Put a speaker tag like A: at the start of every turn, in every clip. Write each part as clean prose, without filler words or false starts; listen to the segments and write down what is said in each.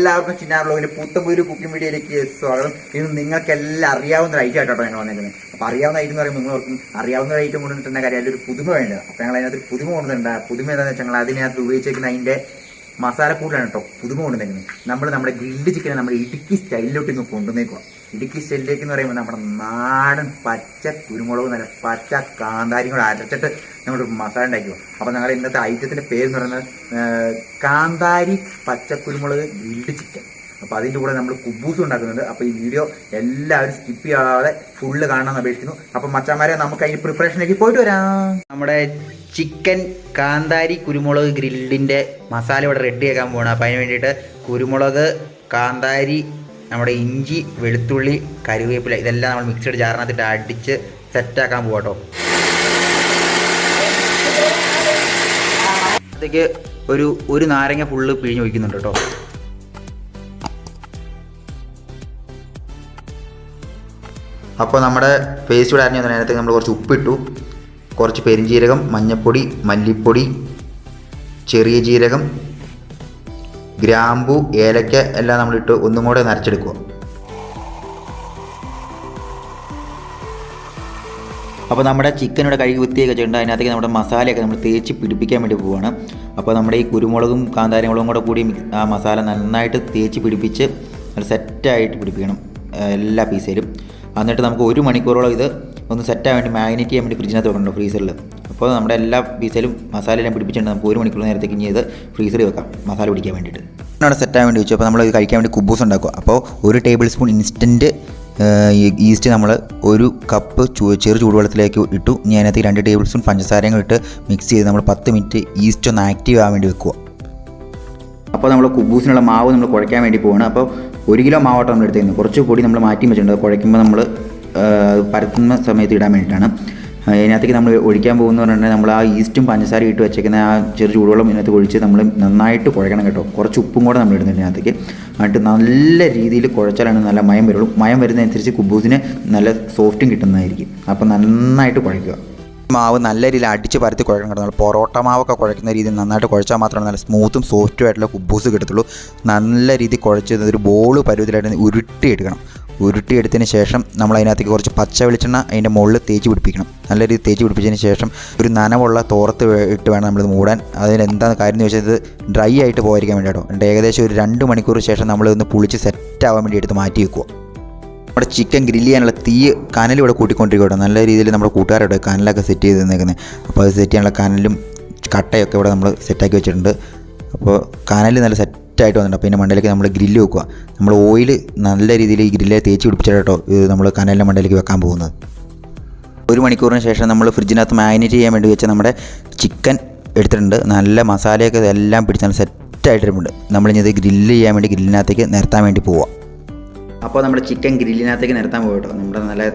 A: എല്ലാവർക്കും ചിന്നാർ വ്ലോഗിന്റെ പുത്തമ്പൂര് കുക്കിംഗ് വീഡിയോയിലേക്ക് സ്വാഗതം. ഇത് നിങ്ങൾക്കെല്ലാം അറിയാവുന്ന ഒരു ഐറ്റം ആയിട്ടോ ഞങ്ങൾ വന്നേക്കുന്നത്. അപ്പോൾ അറിയാവുന്ന ഐറ്റം എന്ന് പറയുമ്പോൾ നിങ്ങളോർക്കും അറിയാവുന്ന ഒരു ഐറ്റം കൊണ്ടുവന്നിട്ടുള്ള കാര്യം അതിലൊരു പുതുമ വേണ്ടത്. അപ്പോൾ ഞങ്ങൾ അതിനകത്ത് പുതുമ കൊണ്ടുവന്നിട്ടുണ്ട്. പുതുമ എന്താണെന്ന് വെച്ചാൽ ഞങ്ങൾ അതിനകത്ത് ഉപയോഗിച്ചിരിക്കുന്ന അതിൻ്റെ മസാലക്കൂടിലാണ് കേട്ടോ പുതുമ കൊണ്ടുവന്നേക്കുന്നത്. നമ്മുടെ ഗ്രിൽഡ് ചിക്കനെ നമ്മുടെ ഇടുക്കി സ്റ്റൈലിലോട്ട് ഇങ്ങ് കൊണ്ടുവന്നേക്കുക. ഇടുക്കി സ്റ്റൈലിലേക്ക് എന്ന് പറയുമ്പോൾ നമ്മുടെ നാടൻ പച്ച കുരുമുളക് നല്ല പച്ച കാന്താരിയും കൂടെ അരച്ചിട്ട് ഞങ്ങളൊരു മസാല ഉണ്ടാക്കുക. അപ്പോൾ ഞങ്ങളുടെ ഇന്നത്തെ ഐറ്റത്തിൻ്റെ പേര് എന്ന് പറയുന്നത് കാന്താരി പച്ചക്കുരുമുളക് ഗ്രിൽഡ് ചിക്കൻ. അപ്പോൾ അതിൻ്റെ കൂടെ നമ്മൾ കുബൂസ് ഉണ്ടാക്കുന്നുണ്ട്. അപ്പോൾ ഈ വീഡിയോ എല്ലാവരും സ്കിപ്പ് ചെയ്യാതെ ഫുള്ള് കാണാമെന്ന് അപേക്ഷിക്കുന്നു. അപ്പം മച്ചാന്മാരെ നമുക്ക് അതിന് പ്രിപ്പറേഷനിലേക്ക് പോയിട്ട് വരാം. നമ്മുടെ ചിക്കൻ കാന്താരി കുരുമുളക് ഗ്രിൽഡിൻ്റെ മസാല ഇവിടെ റെഡി ആക്കാൻ പോകണം. അപ്പോൾ അതിന് വേണ്ടിയിട്ട് കുരുമുളക്, കാന്താരി, നമ്മുടെ ഇഞ്ചി, വെളുത്തുള്ളി, കറിവേപ്പില ഇതെല്ലാം നമ്മൾ മിക്സഡ് ജാറിനകത്തിട്ട് അടിച്ച് സെറ്റാക്കാൻ പോകാം. അതൊക്കെ ഒരു നാരങ്ങ ഫുള്ള് പിഴിഞ്ഞ് ഒഴിക്കുന്നുണ്ട് കേട്ടോ. അപ്പോൾ നമ്മുടെ പേസ്റ്റ് ഇവിടെ അരിഞ്ഞു വന്ന നേരത്തേക്ക് നമ്മൾ കുറച്ച് ഉപ്പിട്ടു, കുറച്ച് പെരിഞ്ജീരകം, മഞ്ഞൾപ്പൊടി, മല്ലിപ്പൊടി, ചെറിയ ജീരകം, ഗ്രാമ്പു, ഏലക്ക എല്ലാം നമ്മളിട്ട് ഒന്നും കൂടെ നരച്ചെടുക്കുക. അപ്പോൾ നമ്മുടെ ചിക്കൻ ഇവിടെ കഴുകി വൃത്തിയൊക്കെ വെച്ചിട്ടുണ്ട്. അതിനകത്തേക്ക് നമ്മുടെ മസാലയൊക്കെ നമ്മൾ തേച്ച് പിടിപ്പിക്കാൻ വേണ്ടി പോവുകയാണ്. അപ്പോൾ നമ്മുടെ ഈ കുരുമുളകും കാന്താരിമുളകും കൂടെ കൂടി ആ മസാല നന്നായിട്ട് തേച്ച് പിടിപ്പിച്ച് നല്ല സെറ്റായിട്ട് പിടിപ്പിക്കണം എല്ലാ പീസിലും. എന്നിട്ട് നമുക്ക് 1 മണിക്കൂറോളം ഇത് ഒന്ന് സെറ്റാൻ വേണ്ടി മാഗ്നേറ്റ് ചെയ്യാൻ വേണ്ടി ഫ്രിഡ്ജിനകത്ത് വെക്കണം, ഫ്രീസറിൽ. അപ്പോൾ നമ്മുടെ എല്ലാ പീസിലും മസാലയെല്ലാം പിടിപ്പിച്ചിട്ടുണ്ട്. നമുക്ക് 1 മണിക്കൂർ നേരത്തേക്ക് ഇനി ഇത് ഫ്രീസറിൽ വെക്കാം മസാല പിടിക്കാൻ വേണ്ടിയിട്ട്. അവിടെ സെറ്റാൻ വേണ്ടി വെച്ചു. അപ്പോൾ നമ്മൾ ഇത് കഴിക്കാൻ വേണ്ടി കുബൂസ് ഉണ്ടാക്കുക. അപ്പോൾ 1 ടേബിൾ സ്പൂൺ ഇൻസ്റ്റൻറ്റ് ഈസ്റ്റ് നമ്മൾ 1 കപ്പ് ചെറു ചൂടുവെള്ളത്തിലേക്ക് ഇട്ടു. ഇനി അതിനകത്ത് 2 ടേബിൾ സ്പൂൺ പഞ്ചസാരയും ഇട്ട് മിക്സ് ചെയ്ത് നമ്മൾ 10 മിനിറ്റ് ഈസ്റ്റ് ഒന്ന് ആക്റ്റീവ് ആകാൻ വേണ്ടി വെക്കുക. അപ്പോൾ നമ്മൾ കുബൂസിനുള്ള മാവ് നമ്മൾ കുഴയ്ക്കാൻ വേണ്ടി പോവുകയാണ്. അപ്പോൾ 1 കിലോ മാവോട്ടം നമ്മൾ എടുത്തേക്കുന്നത്. കുറച്ച് പൊടി നമ്മൾ മാറ്റി വെച്ചിട്ടുണ്ട്. കുഴയ്ക്കുമ്പോൾ നമ്മൾ പരത്തുന്ന സമയത്ത് ഇടാൻ വേണ്ടിയിട്ടാണ്. അതിനകത്തേക്ക് നമ്മൾ ഒഴിക്കാൻ പോകുന്ന പറഞ്ഞാൽ നമ്മൾ ആ ഈസ്റ്റും പഞ്ചസാരയും ഇട്ട് വെച്ചേക്കുന്ന ആ ചെറു ചൂടുവെള്ളം ഇതിനകത്ത് ഒഴിച്ച് നമ്മൾ നന്നായിട്ട് കുഴക്കണം കേട്ടോ. കുറച്ച് ഉപ്പും കൂടെ നമ്മൾ ഇടുന്നുണ്ട് ഇതിനകത്തേക്ക്. എന്നിട്ട് നല്ല രീതിയിൽ കുഴച്ചാലാണ് നല്ല മയം വരുള്ളൂ. മയം വരുന്നതനുസരിച്ച് കുബൂസിന് നല്ല സോഫ്റ്റും കിട്ടുന്നതായിരിക്കും. അപ്പോൾ നന്നായിട്ട് കുഴയ്ക്കുക. മാവ് നല്ല രീതിയിൽ അടിച്ച് പരത്തി കുഴക്കണം കേട്ടോ. നമ്മൾ പൊറോട്ട മാവൊക്കെ കുഴക്കുന്ന രീതിയിൽ നന്നായിട്ട് കുഴച്ചാൽ മാത്രമാണ് നല്ല സ്മൂത്തും സോഫ്റ്റും ആയിട്ടുള്ള കുബൂസ് കിട്ടത്തുള്ളൂ. നല്ല രീതിയിൽ കുഴച്ച് ഒരു ബോൾ പരുവത്തിലായിട്ട് ഉരുട്ടിയെടുക്കണം. ഉരുട്ടിയെടുത്തതിന് ശേഷം നമ്മൾ അതിനകത്തേക്ക് കുറച്ച് പച്ച വെളിച്ചെണ്ണ അതിൻ്റെ മുകളിൽ തേച്ച് പിടിപ്പിക്കണം. നല്ല രീതിയിൽ തേച്ച് പിടിപ്പിച്ചതിന് ശേഷം ഒരു നനവുള്ള തോർത്ത് ഇട്ട് വേണം നമ്മളിത് മൂടാൻ. അതിനെന്താണ് കാര്യം എന്ന് വെച്ചാൽ ഇത് ഡ്രൈ ആയിട്ട് പോയിരിക്കാൻ വേണ്ടി കേട്ടോ. എന്നിട്ട് ഏകദേശം ഒരു 2 മണിക്കൂർ ശേഷം നമ്മളിതൊന്ന് പുളിച്ച് സെറ്റാവാൻ വേണ്ടി എടുത്ത് മാറ്റി വെക്കുക. നമ്മുടെ ചിക്കൻ ഗ്രില്ല് ചെയ്യാനുള്ള കനൽ ഇവിടെ കൂട്ടിക്കൊണ്ടിരിക്കട്ടെ. നല്ല രീതിയിൽ നമ്മുടെ കൂട്ടുകാരുടെ കനലൊക്കെ സെറ്റ് ചെയ്ത് തന്നേക്കുന്നത്. അപ്പോൾ അത് സെറ്റ് ചെയ്യാനുള്ള കനലും കട്ടയൊക്കെ ഇവിടെ നമ്മൾ സെറ്റാക്കി വെച്ചിട്ടുണ്ട്. അപ്പോൾ കനൽ നല്ല സെറ്റായിട്ട് വന്നിട്ടുണ്ട്. അപ്പോൾ ഇതിൻ്റെ മണ്ടയിലേക്ക് നമ്മൾ ഗ്രില്ല് വെക്കുക. നമ്മൾ ഓയിൽ നല്ല രീതിയിൽ ഈ ഗ്രില്ലെ തേച്ച് പിടിപ്പിച്ചിട്ട് കേട്ടോ ഇത് നമ്മൾ കനലിൻ്റെ മണ്ടയിലേക്ക് വെക്കാൻ പോകുന്നത്. 1 മണിക്കൂറിന് ശേഷം നമ്മൾ ഫ്രിഡ്ജിനകത്ത് മാഗ്നേറ്റ് ചെയ്യാൻ വേണ്ടി വെച്ച നമ്മുടെ ചിക്കൻ എടുത്തിട്ടുണ്ട്. നല്ല മസാലയൊക്കെ എല്ലാം പിടിച്ച് നല്ല സെറ്റായിട്ടുണ്ട്. നമ്മളിനി ഇത് ഗ്രില്ല് ചെയ്യാൻ വേണ്ടി ഗ്രില്ലിനകത്തേക്ക് നിരത്താൻ വേണ്ടി പോവാം. അപ്പോൾ നമ്മുടെ ചിക്കൻ ഗ്രില്ലിനകത്തേക്ക് നിരത്താൻ പോകട്ടോ. നമ്മുടെ നല്ല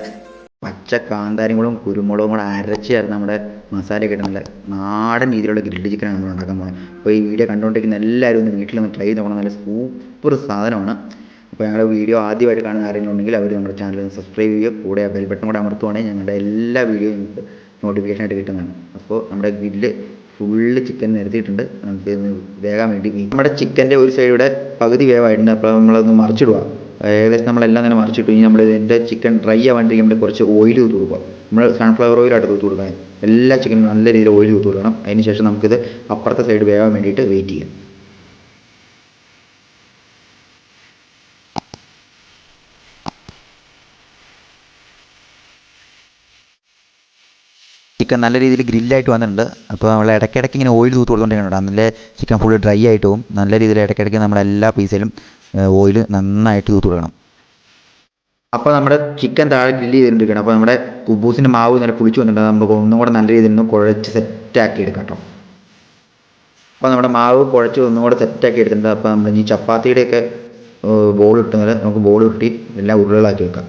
A: പച്ച കാന്താരിമുളകും കുരുമുളകും കൂടെ അരച്ച് ചേർന്ന് നമ്മുടെ മസാലയൊക്കെ ഇട്ട് നല്ല നാടൻ രീതിയിലുള്ള ഗ്രിൽഡ് ചിക്കനാണ് നമ്മൾ ഉണ്ടാക്കാൻ പോകുന്നത്. അപ്പോൾ ഈ വീഡിയോ കണ്ടുകൊണ്ടിരിക്കുന്ന എല്ലാവരും ഒന്ന് വീട്ടിലൊന്ന് ട്രൈ ചെയ്ത് നോക്കണം. നല്ല സൂപ്പർ സാധനമാണ്. അപ്പോൾ ഞങ്ങളുടെ വീഡിയോ ആദ്യമായിട്ട് കാണുന്ന ആരെങ്കിലും ഉണ്ടെങ്കിൽ അവർ നമ്മുടെ ചാനൽ ഒന്ന് സബ്സ്ക്രൈബ് ചെയ്യുക. കൂടെ ആ ബെൽ ബട്ടൺ കൂടെ അമർത്തുവാണെങ്കിൽ ഞങ്ങളുടെ എല്ലാ വീഡിയോയും നിങ്ങൾക്ക് നോട്ടിഫിക്കേഷനായിട്ട് കിട്ടുന്നതാണ്. അപ്പോൾ നമ്മുടെ ഗ്രില്ല് ഫുള്ള് ചിക്കൻ നിരത്തിയിട്ടുണ്ട്. നമുക്ക് വേകാൻ വേണ്ടി നമ്മുടെ ചിക്കൻ്റെ ഒരു സൈഡിലൂടെ പകുതി വേവായിട്ടുണ്ട്. അപ്പോൾ നമ്മളതൊന്ന് മറിച്ചിടുക. ഏകദേശം നമ്മളെല്ലാം തന്നെ മറിച്ചിട്ടു. ഇനി നമ്മൾ ഇതിൻ്റെ ചിക്കൻ ഡ്രൈ ആവാണ്ടിരിക്കാൻ വേണ്ടി കുറച്ച് ഓയിൽ തൂത്ത് കൊടുക്കുക. നമ്മൾ സൺഫ്ലവർ ഓയിലായിട്ട് തൂത്ത് കൊടുക്കാൻ. എല്ലാ ചിക്കനും നല്ല രീതിയിൽ ഓയിൽ തൂത്ത് കൊടുക്കണം. അതിന് ശേഷം നമുക്കിത് അപ്പുറത്തെ സൈഡ് വേവാൻ വേണ്ടിയിട്ട് വെയിറ്റ് ചെയ്യാം. ചിക്കൻ നല്ല രീതിയിൽ ഗ്രില്ലായിട്ട് വന്നിട്ടുണ്ട്. അപ്പോൾ നമ്മൾ ഇടയ്ക്കിടയ്ക്ക് ഇങ്ങനെ ഓയിൽ തൂത്ത് കൊടുത്തുകൊണ്ടിരിക്കണം. നല്ല ചിക്കൻ ഫുള്ള് ഡ്രൈ ആയിട്ട് പോകും. നല്ല രീതിയിൽ ഇടയ്ക്കിടയ്ക്ക് നമ്മളെല്ലാ പീസിലും ഓയിൽ നന്നായിട്ട് തൂത്ത് കൊടുക്കണം. അപ്പോൾ നമ്മുടെ ചിക്കൻ താഴെ ഗ്രില്ല് ചെയ്തിട്ടുണ്ടിരിക്കണം. അപ്പോൾ നമ്മുടെ കുബൂസിൻ്റെ മാവ് നല്ല പുളിച്ച് വന്നിട്ടുണ്ട്. നമുക്ക് ഒന്നും കൂടെ നല്ല രീതിയിൽ ഒന്ന് കുഴച്ച് സെറ്റാക്കി എടുക്കാം കേട്ടോ. അപ്പോൾ നമ്മുടെ മാവ് കുഴച്ച് ഒന്നും കൂടെ സെറ്റാക്കി എടുത്തിട്ടുണ്ട്. അപ്പോൾ നമ്മൾ ഈ ചപ്പാത്തിയുടെയൊക്കെ ബോൾ ഇട്ടുന്നത് നമുക്ക് ബോൾ കിട്ടി എല്ലാം ഉരുളകളാക്കി വെക്കാം.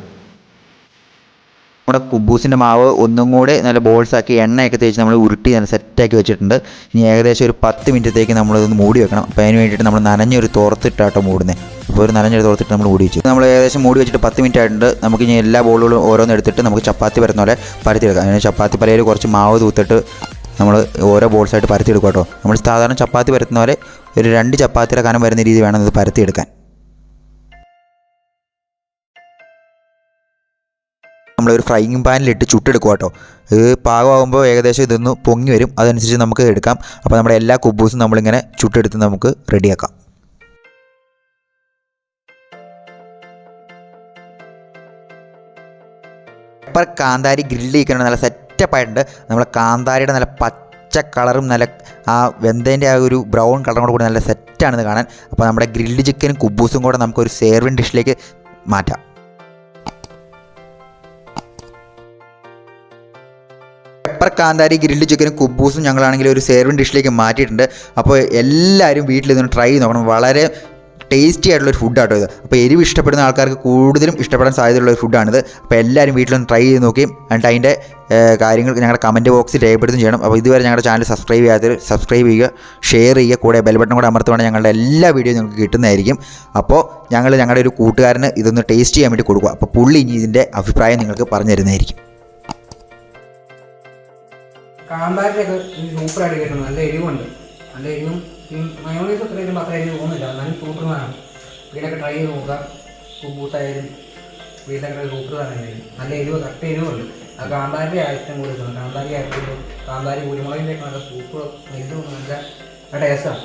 A: നമ്മുടെ കുബൂസിൻ്റെ മാവ് ഒന്നും കൂടെ നല്ല ബോൾസാക്കി എണ്ണയൊക്കെ തേച്ച് നമ്മൾ ഉരുട്ടി നല്ല സെറ്റാക്കി വെച്ചിട്ടുണ്ട്. ഇനി ഏകദേശം ഒരു 10 മിനിറ്റത്തേക്ക് നമ്മളിതൊന്ന് മൂടി വെക്കണം. അപ്പോൾ അതിന് വേണ്ടിയിട്ട് നമ്മൾ നനഞ്ഞൊരു തോർത്തിട്ടാട്ടോ മൂടുന്നത്. അപ്പോൾ ഒരു നനഞ്ഞൊരു തോർത്തിട്ട് നമ്മൾ മൂടി വെച്ചു. നമ്മൾ ഏകദേശം മൂടി വെച്ചിട്ട് 10 മിനിറ്റ് ആയിട്ടുണ്ട്. നമുക്ക് ഇനി എല്ലാ ബോളുകളും ഓരോന്ന് എടുത്തിട്ട് നമുക്ക് ചപ്പാത്തി പരത്തുന്ന പോലെ പരത്തിയെടുക്കാം. അതിന് ചപ്പാത്തി പരയിൽ കുറച്ച് മാവ് തൂത്തിട്ട് നമ്മൾ ഓരോ ബോൾസായിട്ട് പരത്തിയെടുക്കുക കേട്ടോ. നമ്മൾ സാധാരണ ചപ്പാത്തി പരത്തുന്ന പോലെ ഒരു 2 ചപ്പാത്തിയുടെ കനം വരുന്ന രീതി വേണം ഇത് പരത്തിയെടുക്കാൻ. നമ്മളൊരു ഫ്രൈയിങ് പാനിലിട്ട് ചുട്ടെടുക്കുക കേട്ടോ. ഇത് പാകമാകുമ്പോൾ ഏകദേശം ഇതൊന്ന് പൊങ്ങി വരും, അതനുസരിച്ച് നമുക്ക് എടുക്കാം. അപ്പോൾ നമ്മുടെ എല്ലാ കുബൂസും നമ്മളിങ്ങനെ ചുട്ടെടുത്ത് നമുക്ക് റെഡിയാക്കാം. പെപ്പർ കാന്താരി ഗ്രില്ല് ചെയ്യിക്കണം. നല്ല സെറ്റപ്പായിട്ടുണ്ട്. നമ്മളെ കാന്താരിയുടെ നല്ല പച്ച കളറും നല്ല ആ വെന്തേൻ്റെ ആ ഒരു ബ്രൗൺ കളറും കൂടി നല്ല സെറ്റാണിത് കാണാൻ. അപ്പോൾ നമ്മുടെ ഗ്രിൽഡ് ചിക്കനും കുബൂസും കൂടെ നമുക്കൊരു സെർവിങ് ഡിഷിലേക്ക് മാറ്റാം. പെപ്പർ കാന്താരി ഗ്രിൽഡ് ചിക്കനും കുബൂസും ഞങ്ങളാണെങ്കിൽ ഒരു സെർവിങ് ഡിഷിലേക്ക് മാറ്റിയിട്ടുണ്ട്. അപ്പോൾ എല്ലാവരും വീട്ടിൽ ഇതൊന്ന് ട്രൈ ചെയ്ത് നോക്കണം. വളരെ ടേസ്റ്റി ആയിട്ടുള്ളൊരു ഫുഡാട്ടോ ഇത്. അപ്പോൾ എരിവ് ഇഷ്ടപ്പെടുന്ന ആൾക്കാർക്ക് കൂടുതലും ഇഷ്ടപ്പെടാൻ സാധ്യതയുള്ളൊരു ഫുഡാണിത്. അപ്പോൾ എല്ലാവരും വീട്ടിലൊന്ന് ട്രൈ ചെയ്ത് നോക്കിയും എന്നിട്ട് അതിൻ്റെ കാര്യങ്ങൾ ഞങ്ങളുടെ കമൻറ്റ് ബോക്സിൽ രേഖപ്പെടുത്തുകയും ചെയ്യണം. അപ്പോൾ ഇതുവരെ ഞങ്ങളുടെ ചാനൽ സബ്സ്ക്രൈബ് ചെയ്യാത്തവർ സബ്സ്ക്രൈബ് ചെയ്യുക, ഷെയർ ചെയ്യുക, കൂടെ ബെൽ ബട്ടൺ കൂടെ അമർത്തുവാണെങ്കിൽ ഞങ്ങളുടെ എല്ലാ വീഡിയോയും നിങ്ങൾക്ക് കിട്ടുന്നതായിരിക്കും. അപ്പോൾ ഞങ്ങളുടെ ഒരു കൂട്ടുകാരന് ഇതൊന്ന് ടേസ്റ്റ് ചെയ്യാൻ വേണ്ടി കൊടുക്കുക. അപ്പോൾ പുള്ളി ഇനി ഇതിൻ്റെ അഭിപ്രായം നിങ്ങൾക്ക് പറഞ്ഞു തരുന്നതായിരിക്കും.
B: കാന്താരിയൊക്കെ സൂപ്പറായിട്ട് കിട്ടുന്നു. നല്ല എരിവുണ്ട്. നല്ല എരിവും ഈ മയോണൈസ് അത്ര എരിവും അത്ര എരിവ് തോന്നുന്നില്ല. എന്നാലും സൂപ്പറാണ്. വീടൊക്കെ ട്രൈ ചെയ്ത് നോക്കുക. കുബൂസായാലും വീട്ടിലൊക്കെ സൂപ്പർ തന്നെയായിരിക്കും. നല്ല എരിവ്, കറക്റ്റ് എരിവുണ്ട്. ആ കാന്താരിയുടെ ഐറ്റം കൂടി കിട്ടുന്നു. കാന്താരി ആയിട്ടും കാന്താരി കുരുമുളകിൻ്റെ ഒക്കെ നല്ല സൂപ്പർ സ്മെല്ലും നല്ല ടേസ്റ്റാണ്.